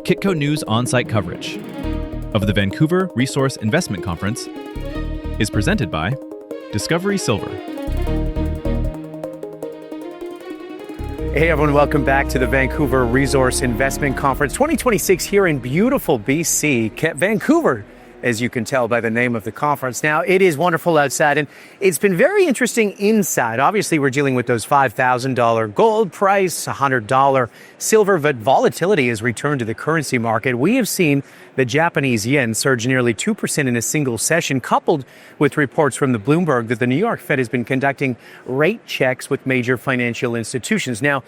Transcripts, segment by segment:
Kitco News on-site coverage of the Vancouver Resource Investment Conference is presented by Discovery Silver. Hey everyone, welcome back to the Vancouver Resource Investment Conference 2026 here in beautiful BC, Vancouver, as you can tell by the name of the conference. Now, it is wonderful outside, and it's been very interesting inside. Obviously, we're dealing with those $5,000 gold price, $100 silver, but volatility has returned to the currency market. We have seen the Japanese yen surge nearly 2% in a single session, coupled with reports from the Bloomberg that the New York Fed has been conducting rate checks with major financial institutions. Now,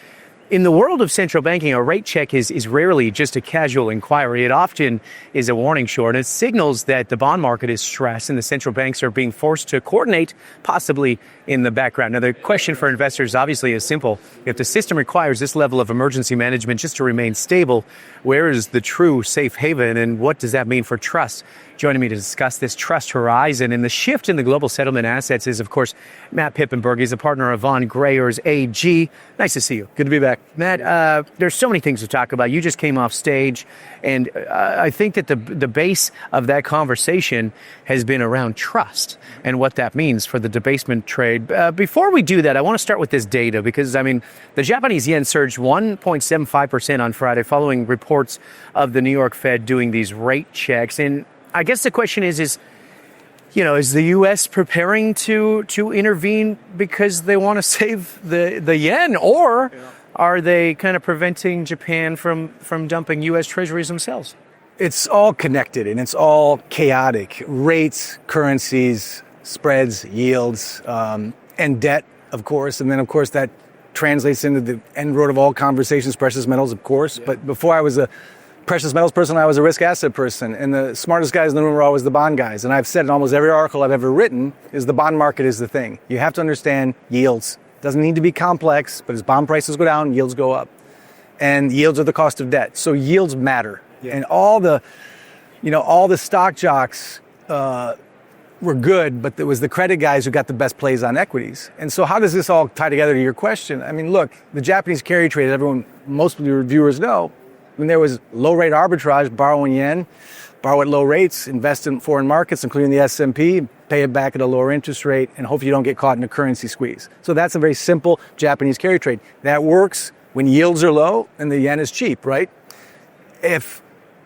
in the world of central banking, a rate check is rarely just a casual inquiry. It often is a warning shot. It signals that the bond market is stressed and the central banks are being forced to coordinate, possibly in the background. Now, the question for investors obviously is simple. If the system requires this level of emergency management just to remain stable, where is the true safe haven and what does that mean for trust? Joining me to discuss this trust horizon and the shift in the global settlement assets is, of course, Matt Piepenburg. He's a partner of Greyerz AG. Nice to see you. Good to be back. Matt, there's so many things to talk about. You just came off stage, and I think that the base of that conversation has been around trust and what that means for the debasement trade. Before we do that, I want to start with this data because, the Japanese yen surged 1.75% on Friday following reports of the New York Fed doing these rate checks. And I guess the question is the U.S. preparing to intervene because they want to save the yen, or are they kind of preventing Japan from dumping U.S. treasuries themselves? It's all connected and it's all chaotic. Rates, currencies, spreads, yields, and debt, of course. And then, of course, that translates into the end road of all conversations, precious metals, of course. Yeah. But before I was a precious metals person, I was a risk asset person, and the smartest guys in the room were always the bond guys. And I've said in almost every article I've ever written is the bond market is the thing. You have to understand yields. It doesn't need to be complex, but as bond prices go down, yields go up. And yields are the cost of debt. So yields matter. Yeah. And all the stock jocks were good, but it was the credit guys who got the best plays on equities. And so how does this all tie together to your question? Look, the Japanese carry trade, most of your viewers know, when there was low-rate arbitrage, borrow in yen, borrow at low rates, invest in foreign markets, including the S&P, pay it back at a lower interest rate, and hope you don't get caught in a currency squeeze. So that's a very simple Japanese carry trade. That works when yields are low and the yen is cheap, right? If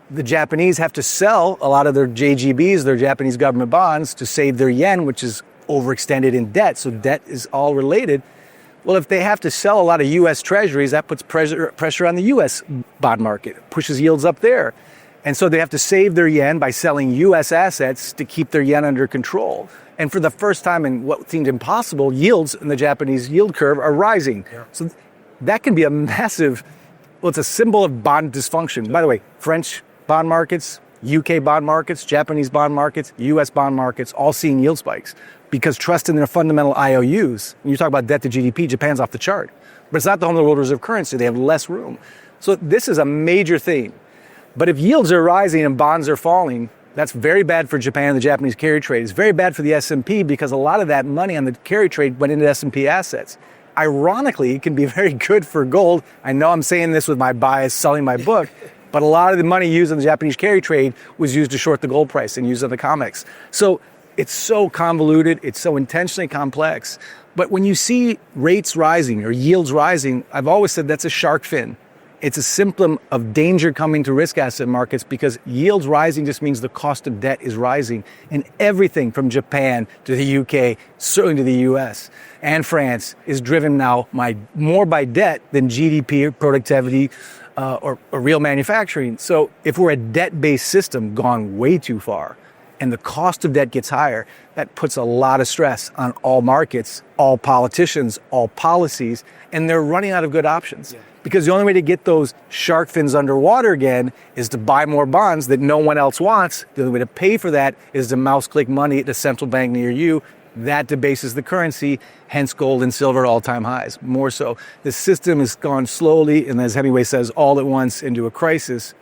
the Japanese have to sell a lot of their JGBs, their Japanese government bonds, to save their yen, which is overextended in debt, so debt is all related. Well, if they have to sell a lot of U.S. treasuries, that puts pressure on the U.S. bond market, pushes yields up there. And so they have to save their yen by selling U.S. assets to keep their yen under control. And for the first time in what seemed impossible, yields in the Japanese yield curve are rising. Yeah. So that can be a massive, it's a symbol of bond dysfunction. By the way, French bond markets, UK bond markets, Japanese bond markets, US bond markets, all seeing yield spikes because trust in their fundamental IOUs. When you talk about debt to GDP, Japan's off the chart. But it's not the home of the world reserve currency. They have less room. So this is a major theme. But if yields are rising and bonds are falling, that's very bad for Japan and the Japanese carry trade. It's very bad for the S&P because a lot of that money on the carry trade went into S&P assets. Ironically, it can be very good for gold. I know I'm saying this with my bias selling my book, but a lot of the money used in the Japanese carry trade was used to short the gold price and used on the COMEX. So it's so convoluted, it's so intentionally complex. But when you see rates rising or yields rising, I've always said that's a shark fin. It's a symptom of danger coming to risk asset markets because yields rising just means the cost of debt is rising. And everything from Japan to the UK, certainly to the US and France, is driven now more by debt than GDP or productivity or real manufacturing. So if we're a debt-based system gone way too far and the cost of debt gets higher, that puts a lot of stress on all markets, all politicians, all policies, and they're running out of good options. Yeah. Because the only way to get those shark fins underwater again is to buy more bonds that no one else wants. The only way to pay for that is to mouse click money at the central bank near you. That debases the currency, hence gold and silver at all-time highs. More so, the system has gone slowly, and as Hemingway says, all at once into a crisis.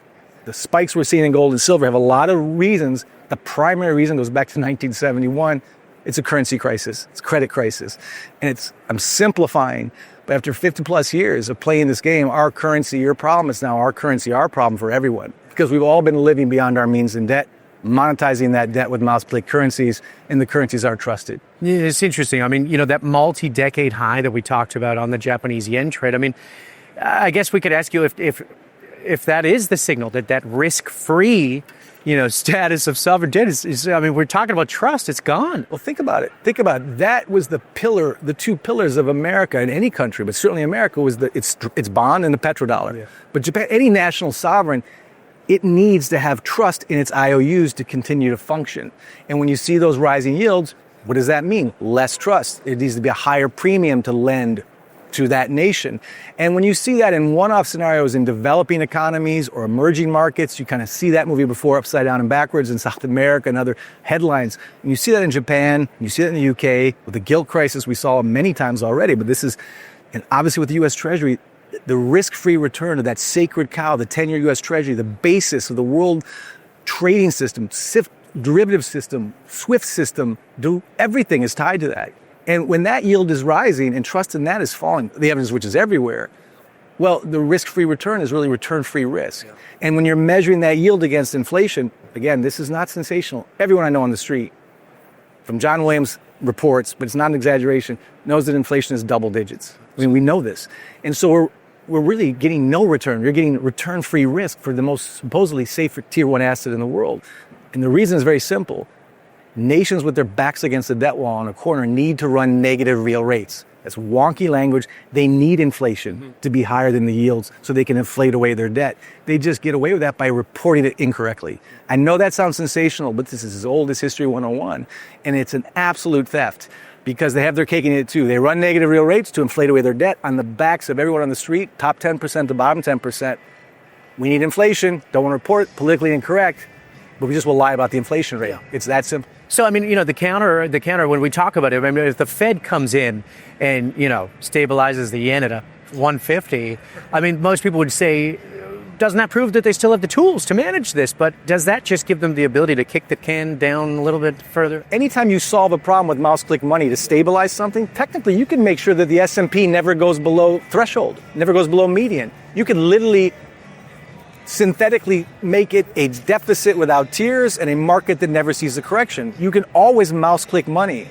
The spikes we're seeing in gold and silver have a lot of reasons. The primary reason goes back to 1971. It's a currency crisis. It's a credit crisis. And I'm simplifying, but But after 50 plus years of playing this game, our currency, your problem is now our currency, our problem for everyone. Because we've all been living beyond our means in debt, monetizing that debt with mouse-click currencies, and the currencies are trusted. Yeah, it's interesting. I mean, that multi-decade high that we talked about on the Japanese yen trade, I mean, I guess we could ask you if that is the signal that risk-free, status of sovereign debt is, I mean, we're talking about trust, it's gone. Well, think about it. That was the two pillars of America in any country, but certainly America was its bond and the petrodollar. Yeah. But Japan, any national sovereign, it needs to have trust in its IOUs to continue to function. And when you see those rising yields, what does that mean? Less trust. It needs to be a higher premium to lend to that nation. And when you see that in one-off scenarios in developing economies or emerging markets, you kind of see that movie before upside down and backwards in South America and other headlines. And you see that in Japan, you see that in the UK, with the gilt crisis we saw many times already, but this is, and obviously with the US Treasury, the risk-free return of that sacred cow, the 10-year US Treasury, the basis of the world trading system, derivative system, SWIFT system, everything is tied to that. And when that yield is rising and trust in that is falling, the evidence which is everywhere, well, the risk-free return is really return-free risk. Yeah. And when you're measuring that yield against inflation, again, this is not sensational. Everyone I know on the street, from John Williams reports, but it's not an exaggeration, knows that inflation is double digits. I mean, we know this. And so we're really getting no return. You're getting return-free risk for the most supposedly safe tier one asset in the world. And the reason is very simple. Nations with their backs against the debt wall in a corner need to run negative real rates. That's wonky language. They need inflation to be higher than the yields so they can inflate away their debt. They just get away with that by reporting it incorrectly. I know that sounds sensational, but this is as old as History 101, and it's an absolute theft because they have their cake and eat it too. They run negative real rates to inflate away their debt on the backs of everyone on the street, top 10% to bottom 10%. We need inflation. Don't want to report politically incorrect, but we just will lie about the inflation rate. Yeah. It's that simple. So, I mean, the counter, when we talk about it, I mean, if the Fed comes in and, stabilizes the yen at a 150, I mean, most people would say, doesn't that prove that they still have the tools to manage this? But does that just give them the ability to kick the can down a little bit further? Anytime you solve a problem with mouse-click money to stabilize something, technically you can make sure that the S&P never goes below threshold, never goes below median. You can literally synthetically make it a deficit without tears and a market that never sees a correction. You can always mouse-click money.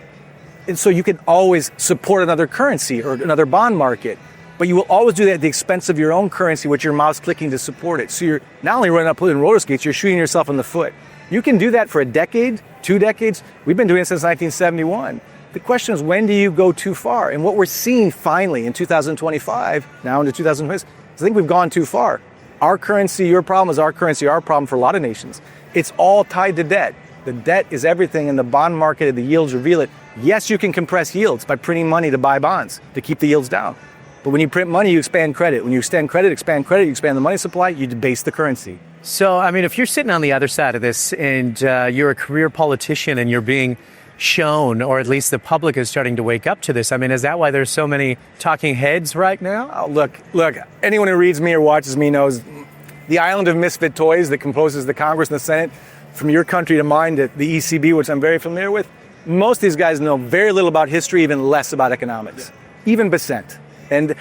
And so you can always support another currency or another bond market. But you will always do that at the expense of your own currency, which you're mouse-clicking to support it. So you're not only running up in roller skates, you're shooting yourself in the foot. You can do that for a decade, 2 decades. We've been doing it since 1971. The question is, when do you go too far? And what we're seeing finally in 2025, now into 2026, I think we've gone too far. Our currency, your problem is our currency, our problem for a lot of nations. It's all tied to debt. The debt is everything, and the bond market and the yields reveal it. Yes, you can compress yields by printing money to buy bonds to keep the yields down. But when you print money, you expand credit. When you expand credit, you expand the money supply, you debase the currency. So, I mean, if you're sitting on the other side of this and you're a career politician and you're being shown, or at least the public is starting to wake up to this, I mean, is that why there's so many talking heads right now? Oh, look, anyone who reads me or watches me knows the island of misfit toys that composes the Congress and the Senate, from your country to mine to the ECB, which I'm very familiar with, most of these guys know very little about history, even less about economics, even Besant, and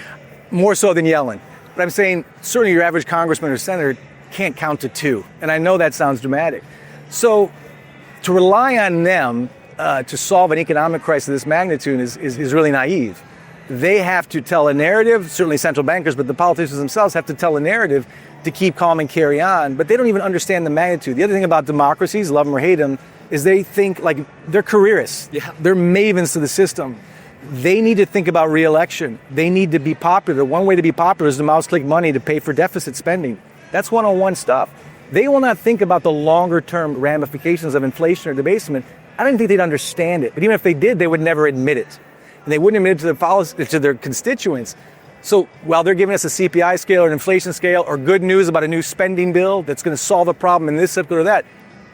more so than Yellen. But I'm saying certainly your average congressman or senator can't count to 2. And I know that sounds dramatic. So to rely on them to solve an economic crisis of this magnitude is really naive. They have to tell a narrative, certainly central bankers, but the politicians themselves have to tell a narrative to keep calm and carry on. But they don't even understand the magnitude. The other thing about democracies, love them or hate them, is they think like they're careerists. Yeah. They're mavens to the system. They need to think about re-election. They need to be popular. One way to be popular is to mouse-click money to pay for deficit spending. That's one-on-one stuff. They will not think about the longer-term ramifications of inflation or debasement. I don't think they'd understand it. But even if they did, they would never admit it. And they wouldn't admit it to their constituents. So while they're giving us a CPI scale or an inflation scale or good news about a new spending bill that's going to solve a problem in this sector or that,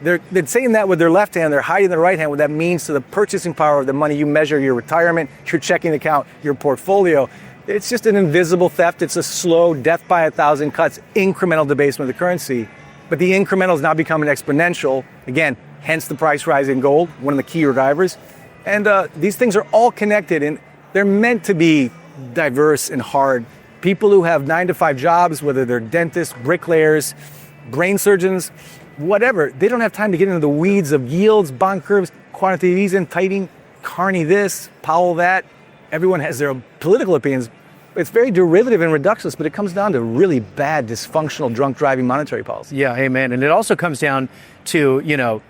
they're saying that with their left hand, they're hiding their right hand what that means to the purchasing power of the money you measure your retirement, your checking account, your portfolio. It's just an invisible theft. It's a slow, death by 1,000 cuts, incremental debasement of the currency. But the incremental is now becoming exponential. Again, hence the price rise in gold, one of the key drivers. And these things are all connected, and they're meant to be diverse and hard. People who have 9-to-5 jobs, whether they're dentists, bricklayers, brain surgeons, whatever, they don't have time to get into the weeds of yields, bond curves, quantitative easing, tightening, Carney this, Powell that. Everyone has their political opinions. It's very derivative and reductionist, but it comes down to really bad, dysfunctional, drunk driving monetary policy. Yeah, amen. And it also comes down to,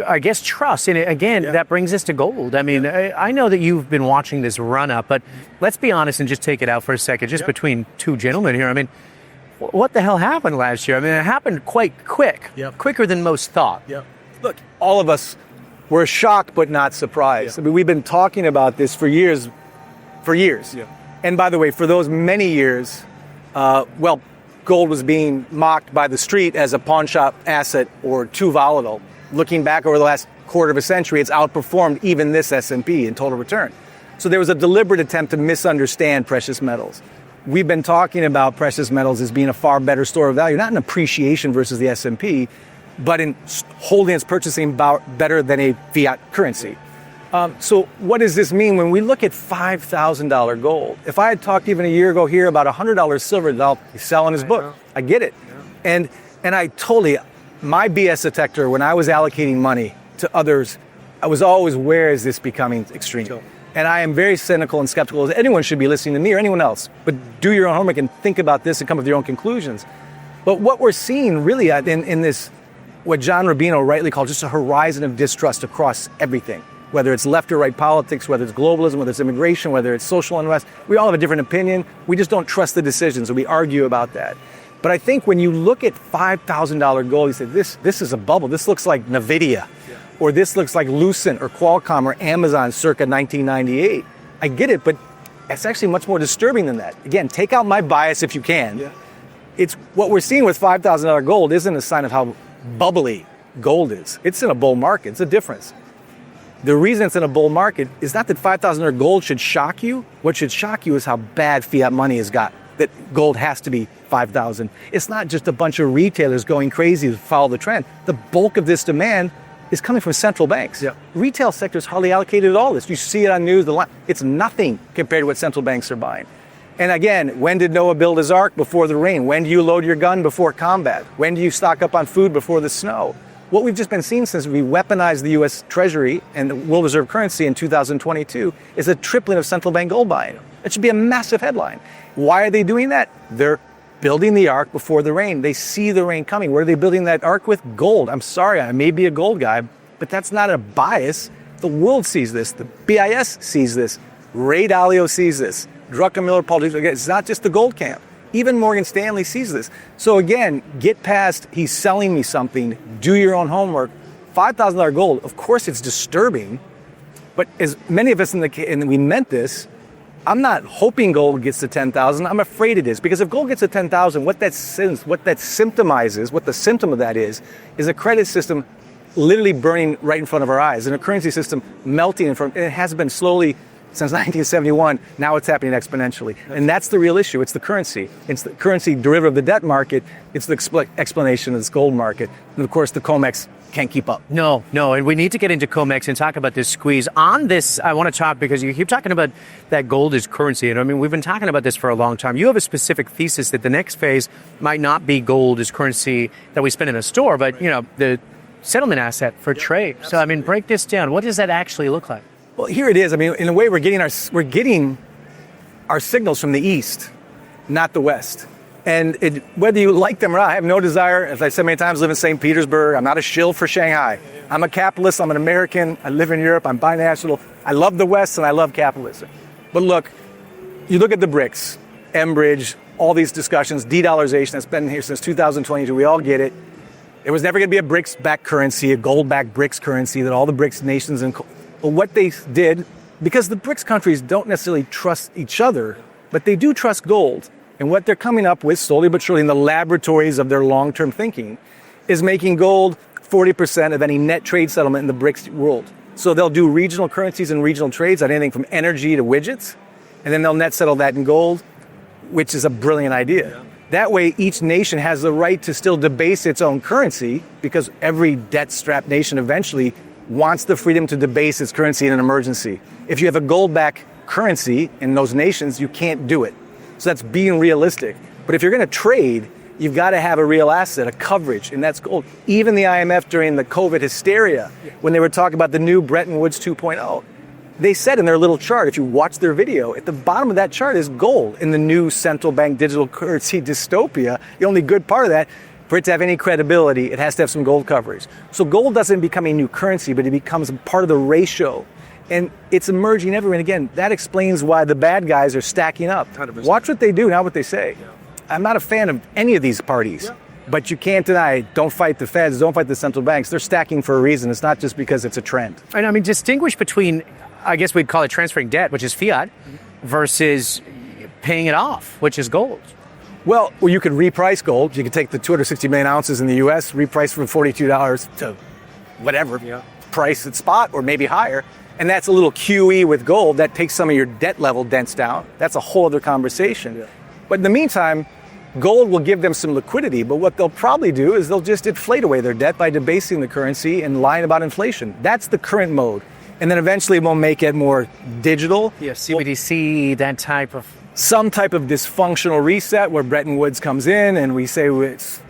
I guess, trust. And again, that brings us to gold. I mean, I know that you've been watching this run up, but let's be honest and just take it out for a second, just between two gentlemen here. I mean, what the hell happened last year? I mean, it happened quite quick, quicker than most thought. Look, all of us were shocked but not surprised. I mean, we've been talking about this for years. And by the way, for those many years, gold was being mocked by the street as a pawn shop asset or too volatile. Looking back over the last quarter of a century, it's outperformed even this S&P in total return. So there was a deliberate attempt to misunderstand precious metals. We've been talking about precious metals as being a far better store of value, not in appreciation versus the S&P, but in holding its purchasing power better than a fiat currency. So what does this mean when we look at $5,000 gold? If I had talked even a year ago here about $100 silver, he's selling his book. I get it. And I totally, my BS detector, when I was allocating money to others, I was always, where is this becoming extreme? And I am very cynical and skeptical, as anyone should be listening to me or anyone else. But do your own homework and think about this and come with your own conclusions. But what we're seeing really in this, what John Rubino rightly called just a horizon of distrust across everything, whether it's left or right politics, whether it's globalism, whether it's immigration, whether it's social unrest, we all have a different opinion. We just don't trust the decisions, and we argue about that. But I think when you look at $5,000 gold, you say, this is a bubble. This looks like NVIDIA, or this looks like Lucent or Qualcomm or Amazon circa 1998. I get it, but it's actually much more disturbing than that. Again, take out my bias if you can. It's what we're seeing with $5,000 gold isn't a sign of how bubbly gold is. It's in a bull market. It's a difference. The reason it's in a bull market is not that $5,000 gold should shock you. What should shock you is how bad fiat money has got, that gold has to be $5,000. It's not just a bunch of retailers going crazy to follow the trend. The bulk of this demand is coming from central banks. Retail sector is hardly allocated at all. This, you see it on news. It's nothing compared to what central banks are buying. And again, when did Noah build his ark? Before the rain. When do you load your gun? Before combat. When do you stock up on food? Before the snow. What we've just been seeing since we weaponized the U.S. Treasury and the world reserve currency in 2022 is a tripling of central bank gold buying. It should be a massive headline. Why are they doing that? They're building the ark before the rain. They see the rain coming. What are they building that ark with? Gold. I'm sorry, I may be a gold guy, but that's not a bias. The world sees this. The BIS sees this. Ray Dalio sees this. Druckenmiller, Paul, it's not just the gold camp. Even Morgan Stanley sees this. So again, get past, he's selling me something, do your own homework. $5,000 gold, of course it's disturbing, but as many of us and we meant this, I'm not hoping gold gets to 10,000, I'm afraid it is. Because if gold gets to 10,000, what that symptomizes, what the symptom of that is a credit system literally burning right in front of our eyes, and a currency system melting in front, and it has been slowly since 1971, now it's happening exponentially. And that's the real issue. It's the currency. It's the currency derivative of the debt market. It's the explanation of this gold market. And of course, the COMEX can't keep up. No. And we need to get into COMEX and talk about this squeeze. On this, I want to talk because you keep talking about that gold is currency. And I mean, we've been talking about this for a long time. You have a specific thesis that the next phase might not be gold as currency that we spend in a store, but, the settlement asset for trade. So, I mean, break this down. What does that actually look like? Well, here it is. I mean, in a way, we're getting our signals from the East, not the West. And whether you like them or not, I have no desire, as I said many times, live in St. Petersburg. I'm not a shill for Shanghai. I'm a capitalist. I'm an American. I live in Europe. I'm binational. I love the West and I love capitalism. But look, you look at the BRICS, Enbridge, all these discussions, de-dollarization that's been here since 2022. We all get it. There was never going to be a BRICS-backed currency, a gold-backed BRICS currency that all the BRICS nations and But what they did, because the BRICS countries don't necessarily trust each other, but they do trust gold. And what they're coming up with, slowly but surely in the laboratories of their long-term thinking, is making gold 40% of any net trade settlement in the BRICS world. So they'll do regional currencies and regional trades on anything from energy to widgets, and then they'll net settle that in gold, which is a brilliant idea. Yeah. That way, each nation has the right to still debase its own currency, because every debt-strapped nation eventually wants the freedom to debase its currency in an emergency. If you have a gold-backed currency in those nations, you can't do it. So that's being realistic. But if you're going to trade, you've got to have a real asset, a coverage, and that's gold. Even the IMF during the COVID hysteria, when they were talking about the new Bretton Woods 2.0, they said in their little chart, if you watch their video, at the bottom of that chart is gold in the new central bank digital currency dystopia. The only good part of that, for it to have any credibility, it has to have some gold coverage. So gold doesn't become a new currency, but it becomes part of the ratio. And it's emerging everywhere. And again, that explains why the bad guys are stacking up. 100%. Watch what they do, not what they say. Yeah. I'm not a fan of any of these parties. But you can't deny, don't fight the Feds, don't fight the central banks. They're stacking for a reason. It's not just because it's a trend. And I mean, distinguish between, I guess we'd call it transferring debt, which is fiat, versus paying it off, which is gold. Well, you could reprice gold. You could take the 260 million ounces in the U.S., reprice from $42 to whatever price at spot or maybe higher. And that's a little QE with gold. That takes some of your debt level dents down. That's a whole other conversation. Yeah. But in the meantime, gold will give them some liquidity, but what they'll probably do is they'll just inflate away their debt by debasing the currency and lying about inflation. That's the current mode. And then eventually we'll make it more digital. Yeah, CBDC, that type of... Some type of dysfunctional reset where Bretton Woods comes in and we say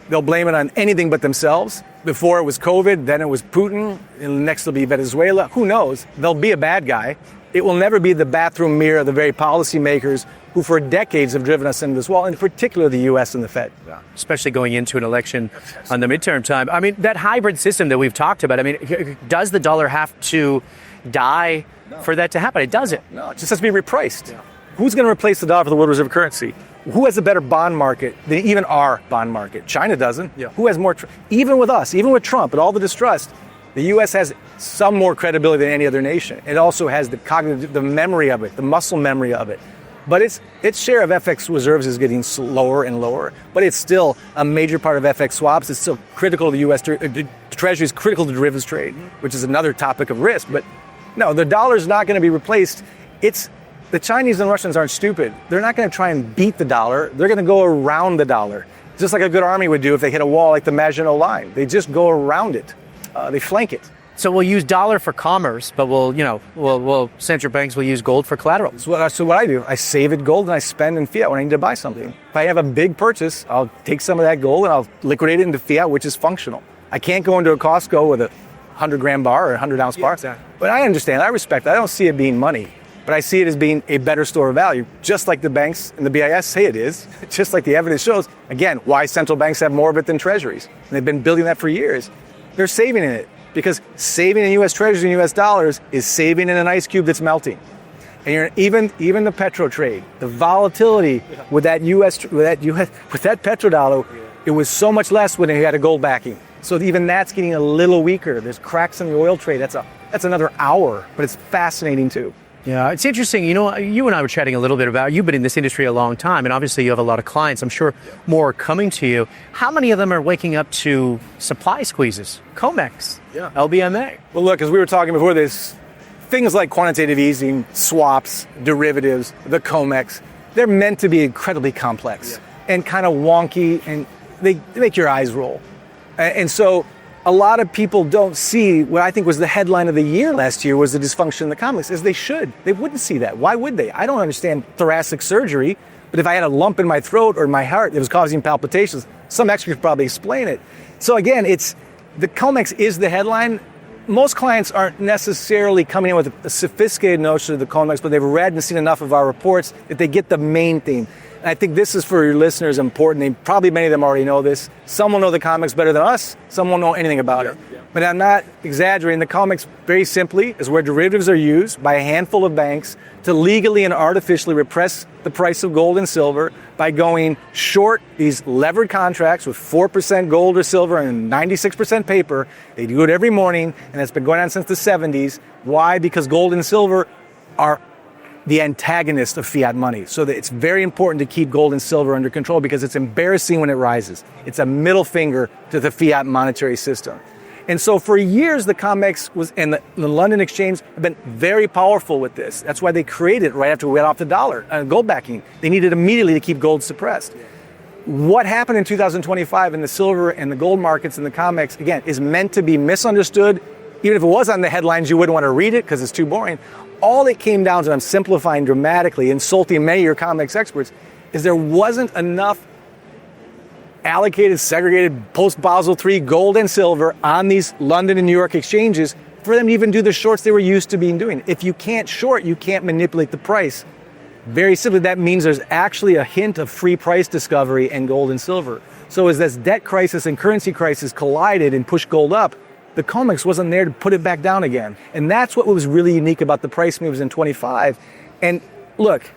they'll blame it on anything but themselves. Before it was COVID, then it was Putin, and next it'll be Venezuela. Who knows? They'll be a bad guy. It will never be the bathroom mirror of the very policymakers who for decades have driven us into this wall, in particular the U.S. and the Fed. Yeah. Especially going into an election on the midterm time. I mean, that hybrid system that we've talked about, I mean, does the dollar have to die for that to happen? It doesn't. No, it just has to be repriced. Yeah. Who's going to replace the dollar for the world reserve currency? Who has a better bond market than even our bond market? China doesn't. Yeah. Who has more? Even with us, even with Trump and all the distrust, the U.S. has some more credibility than any other nation. It also has the cognitive, the memory of it, the muscle memory of it. But its share of FX reserves is getting lower and lower. But it's still a major part of FX swaps. It's still critical to the U.S. Treasury's critical to derivatives trade, which is another topic of risk. But no, the dollar's not going to be replaced. The Chinese and Russians aren't stupid. They're not going to try and beat the dollar. They're going to go around the dollar, just like a good army would do if they hit a wall like the Maginot Line. They just go around it. They flank it. So we'll use dollar for commerce, but we'll central banks will use gold for collateral. So what I do, I save it gold and I spend in fiat when I need to buy something. If I have a big purchase, I'll take some of that gold and I'll liquidate it into fiat, which is functional. I can't go into a Costco with a 100-gram bar or a 100-ounce bar. Exactly. But I understand, I respect that. I don't see it being money. But I see it as being a better store of value, just like the banks and the BIS say it is, just like the evidence shows. Again, why central banks have more of it than treasuries. And they've been building that for years. They're saving in it because saving in U.S. treasuries and U.S. dollars is saving in an ice cube that's melting. And even the petro trade, the volatility with that petrodollar, it was so much less when they had a gold backing. So even that's getting a little weaker. There's cracks in the oil trade. That's another hour, but it's fascinating too. Yeah, it's interesting. You know, you and I were chatting a little bit about, you've been in this industry a long time, and obviously you have a lot of clients. I'm sure more are coming to you. How many of them are waking up to supply squeezes? COMEX, LBMA. Well, look, as we were talking before this, things like quantitative easing, swaps, derivatives, the COMEX, they're meant to be incredibly complex and kind of wonky, and they make your eyes roll. And so a lot of people don't see what I think was the headline of the year last year was the dysfunction in the COMEX, as they should. They wouldn't see that. Why would they? I don't understand thoracic surgery, but if I had a lump in my throat or my heart that was causing palpitations, some expert could probably explain it. So again, the COMEX is the headline. Most clients aren't necessarily coming in with a sophisticated notion of the COMEX, but they've read and seen enough of our reports that they get the main theme. And I think this is for your listeners important. Probably many of them already know this. Some will know the COMEX better than us. Some won't know anything about it. Yeah. But I'm not exaggerating. The COMEX, very simply, is where derivatives are used by a handful of banks to legally and artificially repress the price of gold and silver by going short these levered contracts with 4% gold or silver and 96% paper. They do it every morning, and it's been going on since the 70s. Why? Because gold and silver are the antagonist of fiat money. So that it's very important to keep gold and silver under control because it's embarrassing when it rises. It's a middle finger to the fiat monetary system. And so for years, the COMEX and the London Exchange have been very powerful with this. That's why they created it right after we went off the dollar, gold backing. They needed immediately to keep gold suppressed. What happened in 2025 in the silver and the gold markets and the COMEX, again, is meant to be misunderstood. Even if it was on the headlines, you wouldn't want to read it because it's too boring. all it came down to, I'm simplifying dramatically, insulting many of your COMEX experts, is there wasn't enough allocated, segregated, post-Basel III gold and silver on these London and New York exchanges for them to even do the shorts they were used to being doing. If you can't short, you can't manipulate the price. Very simply, that means there's actually a hint of free price discovery in gold and silver. So as this debt crisis and currency crisis collided and pushed gold up, the COMEX wasn't there to put it back down again. And that's what was really unique about the price moves in 25. And look,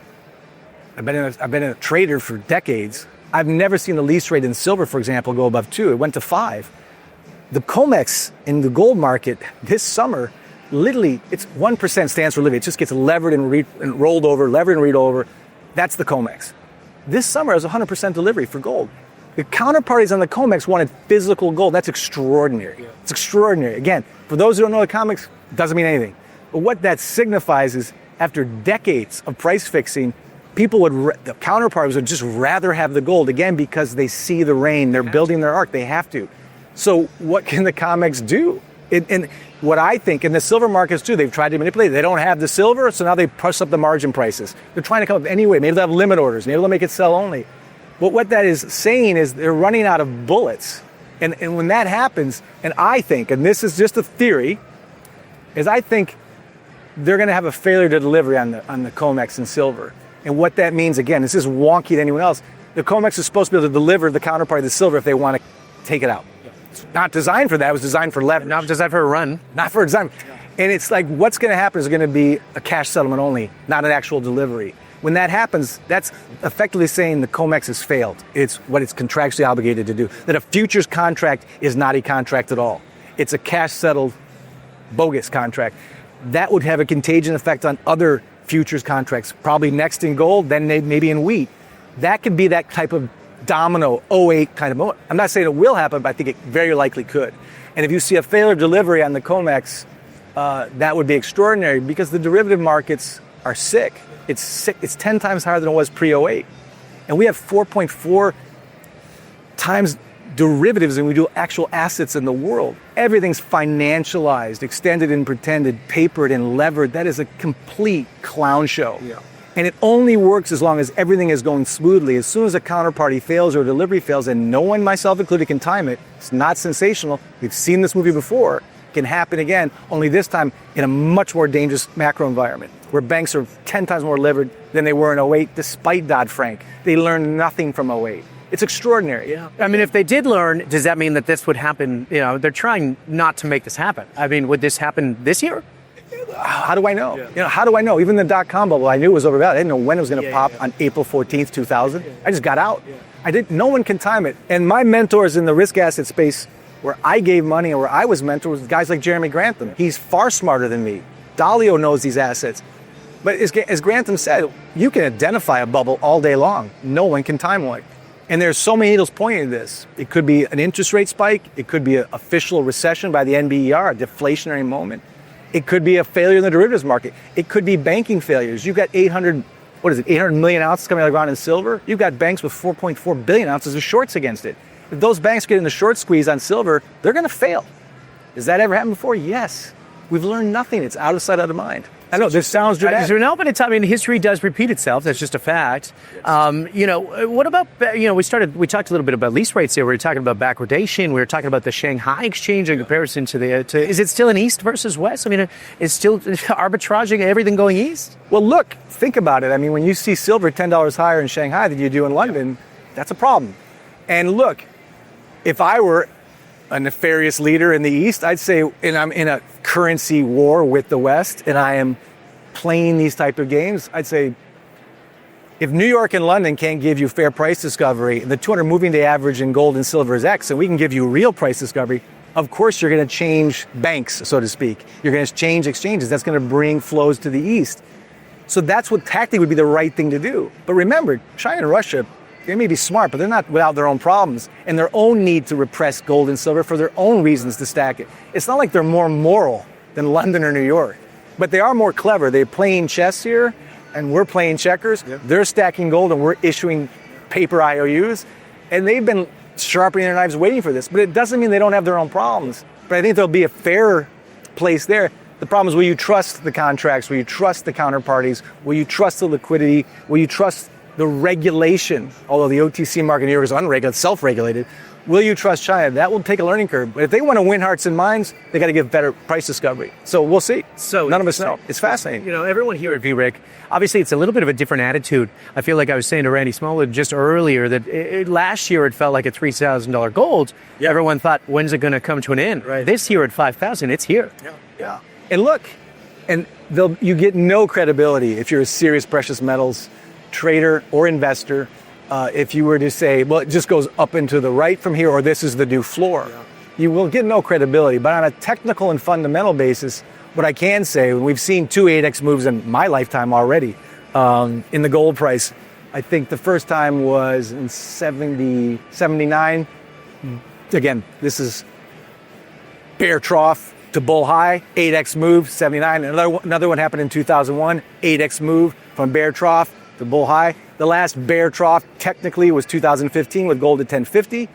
I've been a trader for decades. I've never seen the lease rate in silver, for example, go above 2. It went to 5. The COMEX in the gold market this summer, literally, it's 1% stands for living. It just gets levered and rolled over, levered and rolled over. That's the COMEX. This summer is 100% delivery for gold. The counterparties on the COMEX wanted physical gold. That's extraordinary. Yeah. It's extraordinary. Again, for those who don't know the COMEX, it doesn't mean anything. But what that signifies is after decades of price fixing, the counterparties would just rather have the gold, again, because they see the rain. They're building their arc. They have to. So what can the COMEX do? And what I think, in the silver markets too, they've tried to manipulate it. They don't have the silver, so now they push up the margin prices. They're trying to come up any way. Maybe they'll have limit orders. Maybe they'll make it sell only. But what that is saying is they're running out of bullets. And when that happens, and I think, and this is just a theory, is I think they're going to have a failure to delivery on the COMEX and silver. And what that means, again, this is wonky to anyone else. The COMEX is supposed to be able to deliver the counterparty of the silver if they want to take it out. It's not designed for that. It was designed for leverage. Not designed for a run. Not for a design. And it's like, what's going to happen is going to be a cash settlement only, not an actual delivery. When that happens, that's effectively saying the COMEX has failed. It's what it's contractually obligated to do. That a futures contract is not a contract at all. It's a cash-settled, bogus contract. That would have a contagion effect on other futures contracts, probably next in gold, then maybe in wheat. That could be that type of domino 08 kind of moment. I'm not saying it will happen, but I think it very likely could. And if you see a failure of delivery on the COMEX, that would be extraordinary because the derivative markets are sick. It's sick. It's 10 times higher than it was pre-08. And we have 4.4 times derivatives than we do actual assets in the world. Everything's financialized, extended and pretended, papered and levered. That is a complete clown show. Yeah. And it only works as long as everything is going smoothly. As soon as a counterparty fails or a delivery fails, and no one, myself included, can time it, it's not sensational. We've seen this movie before. It can happen again, only this time in a much more dangerous macro environment, where banks are 10 times more levered than they were in 08, despite Dodd-Frank. They learned nothing from 08. It's extraordinary. Yeah. I mean, if they did learn, does that mean that this would happen? You know, they're trying not to make this happen. I mean, would this happen this year? How do I know? Yeah. You know, how do I know? Even the dot-com bubble, I knew it was overvalued. I didn't know when it was going to pop on April 14th, 2000. I just got out. No one can time it. And my mentors in the risk asset space, where I gave money and where I was mentored, was guys like Jeremy Grantham. He's far smarter than me. Dalio knows these assets. But as Grantham said, you can identify a bubble all day long. No one can time one. And there's so many needles pointing to this. It could be an interest rate spike. It could be an official recession by the NBER, a deflationary moment. It could be a failure in the derivatives market. It could be banking failures. You've got 800 million ounces coming out of the ground in silver. You've got banks with 4.4 billion ounces of shorts against it. If those banks get in the short squeeze on silver, they're going to fail. Has that ever happened before? Yes. We've learned nothing. It's out of sight, out of mind. I know this sounds dramatic. No, but it's, I mean, history does repeat itself. That's just a fact. You know, what about, you know, we talked a little bit about lease rates here. We were talking about backwardation. We were talking about the Shanghai exchange in comparison to is it still an east versus west? I mean, is still arbitraging everything going east? Well, look, think about it. I mean, when you see silver $10 higher in Shanghai than you do in London, that's a problem. And look, if I were a nefarious leader in the East, I'd say, and I'm in a currency war with the West, and I am playing these type of games, I'd say, if New York and London can't give you fair price discovery, and the 200 moving day average in gold and silver is X, and we can give you real price discovery, of course you're going to change banks, so to speak. You're going to change exchanges. That's going to bring flows to the East. So that's what tactically would be the right thing to do. But remember, China and Russia, they may be smart, but they're not without their own problems and their own need to repress gold and silver for their own reasons to stack it. It's not like they're more moral than London or New York, but they are more clever. They're playing chess here, and we're playing checkers. Yep. They're stacking gold, and we're issuing paper IOUs, and they've been sharpening their knives waiting for this. But it doesn't mean they don't have their own problems. But I think there'll be a fair place there. The problem is, will you trust the contracts? Will you trust the counterparties? Will you trust the liquidity? Will you trust the regulation? Although the OTC market in New York is unregulated, self-regulated. Will you trust China? That will take a learning curve. But if they want to win hearts and minds, they got to give better price discovery. So we'll see. So none of us know. It's fascinating. You know, everyone here at VRIC, obviously it's a little bit of a different attitude. I feel like I was saying to Randy Smallwood just earlier that last year it felt like at $3,000 gold. Yeah. Everyone thought, when's it going to come to an end? Right. This year at 5,000, it's here. Yeah. And look, and you get no credibility if you're a serious precious metals trader or investor. If you were to say, well, it just goes up and to the right from here, or this is the new floor, you will get no credibility. But on a technical and fundamental basis, what I can say, we've seen 2 8x moves in my lifetime already in the gold price. I think the first time was in 79. Again, this is bear trough to bull high, 8x move, 79. Another one happened in 2001, 8x move from bear trough to bull high. The last bear trough technically was 2015 with gold at 1050.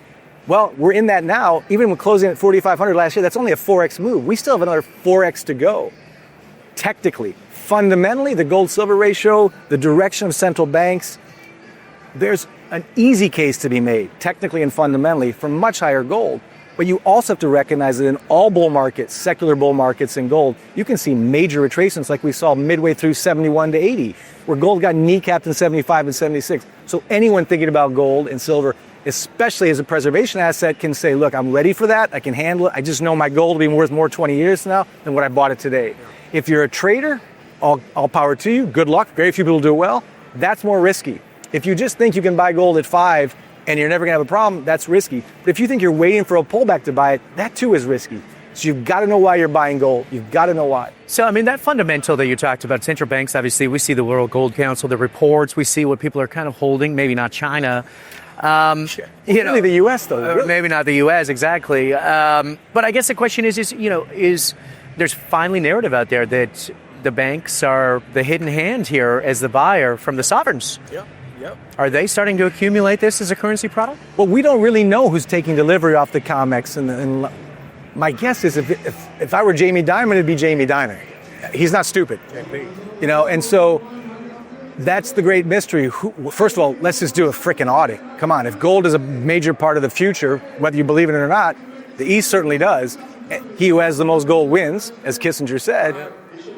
Well, we're in that now. Even with closing at 4,500 last year, that's only a 4x move. We still have another 4x to go. Technically, fundamentally, the gold-silver ratio, the direction of central banks, there's an easy case to be made, technically and fundamentally, for much higher gold. But you also have to recognize that in all bull markets, secular bull markets in gold, you can see major retracements like we saw midway through 71 to 80, where gold got kneecapped in 75 and 76. So anyone thinking about gold and silver, especially as a preservation asset, can say, look, I'm ready for that. I can handle it. I just know my gold will be worth more 20 years from now than what I bought it today. If you're a trader, all power to you. Good luck. Very few people do it well. That's more risky. If you just think you can buy gold at 5 and you're never going to have a problem, that's risky. But if you think you're waiting for a pullback to buy it, that too is risky. So you've got to know why you're buying gold. You've got to know why. So, I mean, that fundamental that you talked about, central banks, obviously, we see the World Gold Council, the reports, we see what people are kind of holding, maybe not China. Really the U.S., though. Really? Maybe not the U.S., exactly. But I guess the question is there's finally narrative out there that the banks are the hidden hand here as the buyer from the sovereigns. Yep. Are they starting to accumulate this as a currency product? Well, we don't really know who's taking delivery off the COMEX. And my guess is if I were Jamie Dimon, it'd be Jamie Dimon. He's not stupid. You know, and so that's the great mystery. First of all, let's just do a frickin' audit. Come on, if gold is a major part of the future, whether you believe in it or not, the East certainly does. He who has the most gold wins, as Kissinger said.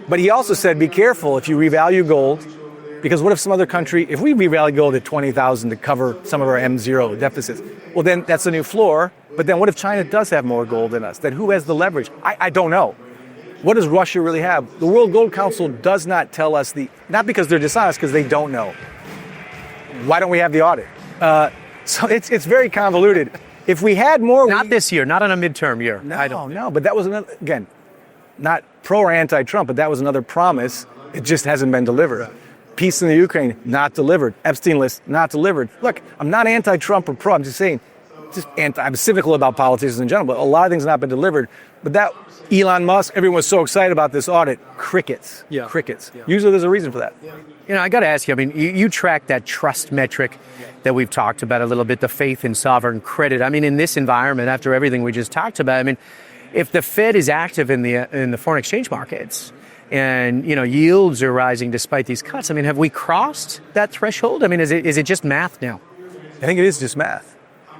But he also said, be careful if you revalue gold, because what if some other country, if we revalue gold at 20,000 to cover some of our M0 deficits, well, then that's a new floor. But then what if China does have more gold than us? Then who has the leverage? I don't know. What does Russia really have? The World Gold Council does not tell us not because they're dishonest, because they don't know. Why don't we have the audit? So it's very convoluted. If we had more... Not this year, not on a midterm year. No, but that was another, again, not pro or anti-Trump, but that was another promise. It just hasn't been delivered. Peace in the Ukraine, not delivered. Epstein list, not delivered. Look, I'm not anti-Trump or pro. I'm just saying, I'm cynical about politicians in general, but a lot of things have not been delivered. But that Elon Musk, everyone was so excited about this audit. Crickets. Crickets. Yeah. Usually there's a reason for that. Yeah. You know, I got to ask you, I mean, you track that trust metric that we've talked about a little bit, the faith in sovereign credit. I mean, in this environment, after everything we just talked about, I mean, if the Fed is active in the foreign exchange markets, and, you know, yields are rising despite these cuts, I mean, have we crossed that threshold? I mean, is it just math now? I think it is just math.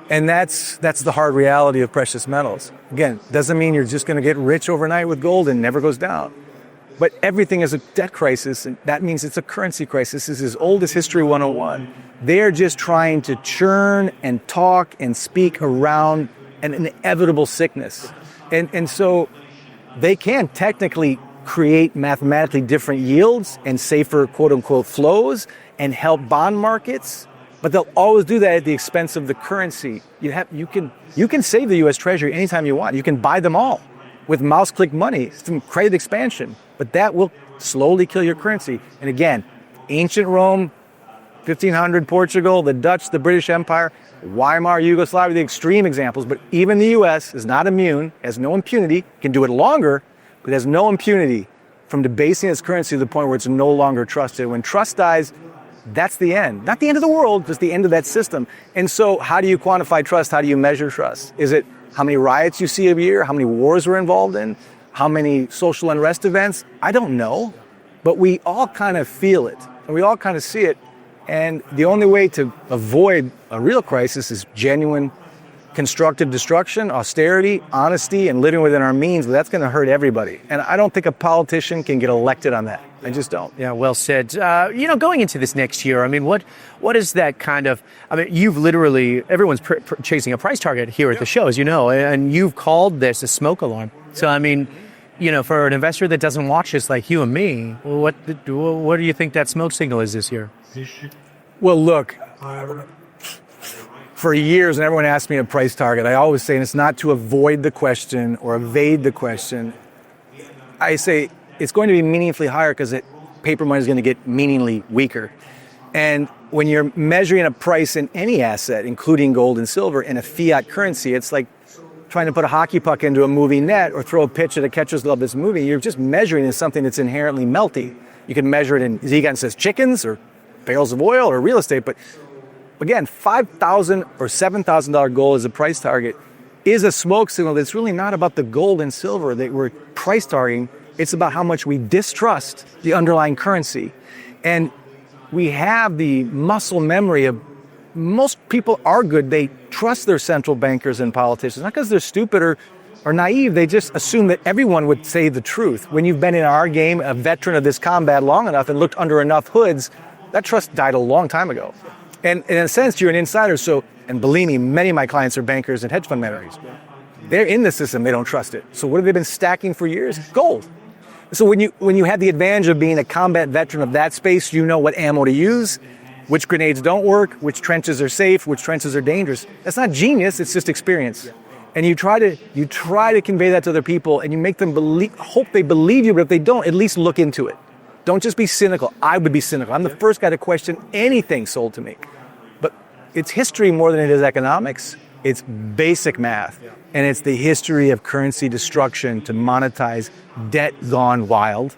And that's the hard reality of precious metals. Again, doesn't mean you're just going to get rich overnight with gold and never goes down. But everything is a debt crisis, and that means it's a currency crisis. This is as old as History 101. They're just trying to churn and talk and speak around an inevitable sickness. And so they can technically create mathematically different yields and safer quote-unquote flows and help bond markets, but they'll always do that at the expense of the currency. You can save the U.S. Treasury anytime you want. You can buy them all with mouse-click money, some credit expansion, but that will slowly kill your currency. And again, ancient Rome, 1500 Portugal, the Dutch, the British Empire, Weimar, Yugoslavia, the extreme examples, but even the U.S. is not immune, has no impunity, can do it longer, but has no impunity from debasing its currency to the point where it's no longer trusted. When trust dies, that's the end. Not the end of the world, just the end of that system. And so how do you quantify trust? How do you measure trust? Is it how many riots you see a year? How many wars we're involved in? How many social unrest events? I don't know, but we all kind of feel it and we all kind of see it. And the only way to avoid a real crisis is genuine constructive destruction, austerity, honesty, and living within our means. But that's going to hurt everybody. And I don't think a politician can get elected on that. I just don't. Yeah, well said. Going into this next year, I mean, what is that kind of, I mean, you've literally, everyone's chasing a price target here at the show, as you know, and you've called this a smoke alarm. So, I mean, for an investor that doesn't watch this like you and me, what do you think that smoke signal is this year? Well, look, for years, and everyone asks me a price target, I always say, and it's not to avoid the question or evade the question, I say it's going to be meaningfully higher because paper money is going to get meaningfully weaker. And when you're measuring a price in any asset, including gold and silver, in a fiat currency, it's like trying to put a hockey puck into a moving net or throw a pitch at a catcher's glove that's moving. You're just measuring in something that's inherently melty. You can measure it in, as Egon says, chickens or barrels of oil or real estate. But again, $5,000 or $7,000 gold as a price target is a smoke signal that's really not about the gold and silver that we're price targeting. It's about how much we distrust the underlying currency. And we have the muscle memory of most people are good. They trust their central bankers and politicians, not because they're stupid or naive. They just assume that everyone would say the truth. When you've been in our game, a veteran of this combat long enough and looked under enough hoods, that trust died a long time ago. And in a sense, you're an insider. So, and believe me, many of my clients are bankers and hedge fund managers. They're in the system. They don't trust it. So what have they been stacking for years? Gold. So when you have the advantage of being a combat veteran of that space, you know what ammo to use, which grenades don't work, which trenches are safe, which trenches are dangerous. That's not genius. It's just experience. And you try to convey that to other people, and you make them hope they believe you. But if they don't, at least look into it. Don't just be cynical. I would be cynical. I'm the first guy to question anything sold to me. But it's history more than it is economics. It's basic math. And it's the history of currency destruction to monetize debt gone wild.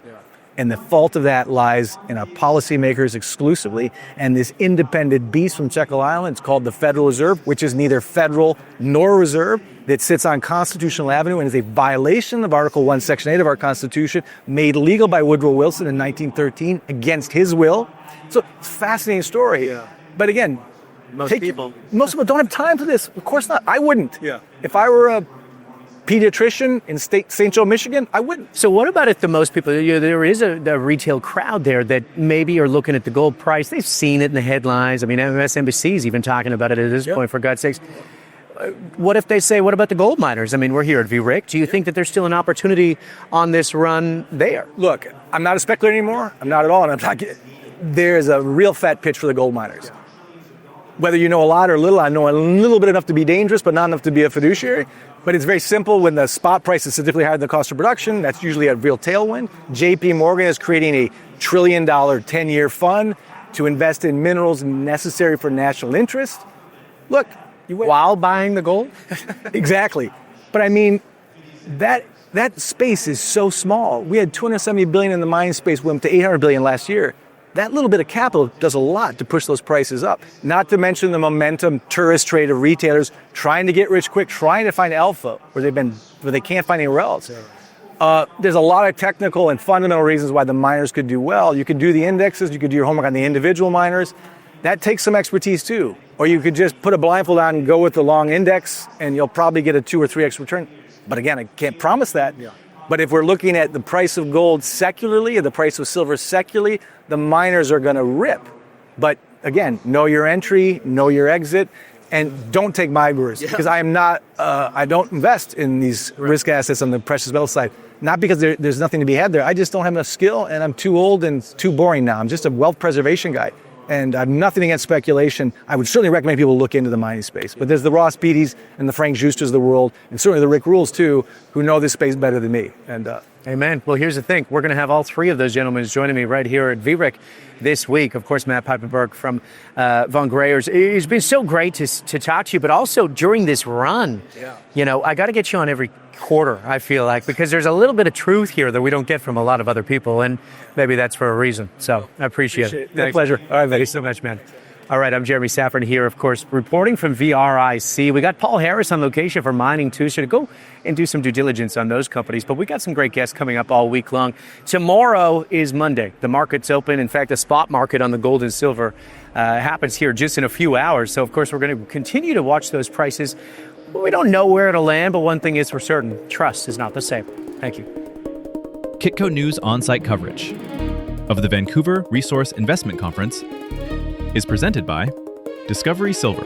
And the fault of that lies in our policymakers exclusively. And this independent beast from Jekyll Island, it's called the Federal Reserve, which is neither federal nor reserve, that sits on Constitutional Avenue and is a violation of Article 1, Section 8 of our Constitution, made legal by Woodrow Wilson in 1913 against his will. So it's a fascinating story. But again, most people don't have time for this. Of course not. I wouldn't. If I were a pediatrician in St. Joe, Michigan, I wouldn't. So what about if the most people, there is a retail crowd there that maybe are looking at the gold price. They've seen it in the headlines. I mean, MSNBC is even talking about it at this point, for God's sakes. What if they say, what about the gold miners? I mean, we're here at VRIC. Do you think that there's still an opportunity on this run there? Look, I'm not a speculator anymore. I'm not at all. There's a real fat pitch for the gold miners. Whether you know a lot or a little, I know a little bit enough to be dangerous, but not enough to be a fiduciary. But it's very simple. When the spot price is significantly higher than the cost of production, that's usually a real tailwind. JP Morgan is creating a $1 trillion 10-year fund to invest in minerals necessary for national interest. Look, while buying the gold? Exactly. But I mean, that space is so small. We had $270 billion in the mining space, went to $800 billion last year. That little bit of capital does a lot to push those prices up. Not to mention the momentum tourist trade of retailers trying to get rich quick, trying to find alpha where they can't find anywhere else. There's a lot of technical and fundamental reasons why the miners could do well. You could do the indexes, you could do your homework on the individual miners. That takes some expertise too. Or you could just put a blindfold on and go with the long index and you'll probably get a 2 or 3x return. But again, I can't promise that. But if we're looking at the price of gold secularly or the price of silver secularly, the miners are going to rip. But again, know your entry, know your exit, and don't take my words because I don't invest in these risk assets on the precious metal side. Not because there's nothing to be had there. I just don't have enough skill and I'm too old and too boring now. I'm just a wealth preservation guy. And I have nothing against speculation. I would certainly recommend people look into the mining space. But there's the Ross Beatties and the Frank Justers of the world, and certainly the Rick Rules too, who know this space better than me. And amen. Well, here's the thing. We're going to have all three of those gentlemen joining me right here at VRIC this week. Of course, Matt Piepenburg from von Greyerz. It's been so great to talk to you, but also during this run, I got to get you on every quarter, I feel like, because there's a little bit of truth here that we don't get from a lot of other people, and maybe that's for a reason. So I appreciate it. My pleasure. All right, buddy. Thanks so much, man. All right, I'm Jeremy Saffron here, of course, reporting from VRIC. We got Paul Harris on location for Mining Tuesday to go and do some due diligence on those companies. But we got some great guests coming up all week long. Tomorrow is Monday. The market's open. In fact, the spot market on the gold and silver happens here just in a few hours. So, of course, we're going to continue to watch those prices. We don't know where it'll land, but one thing is for certain, trust is not the same. Thank you. Kitco News on-site coverage of the Vancouver Resource Investment Conference is presented by Discovery Silver.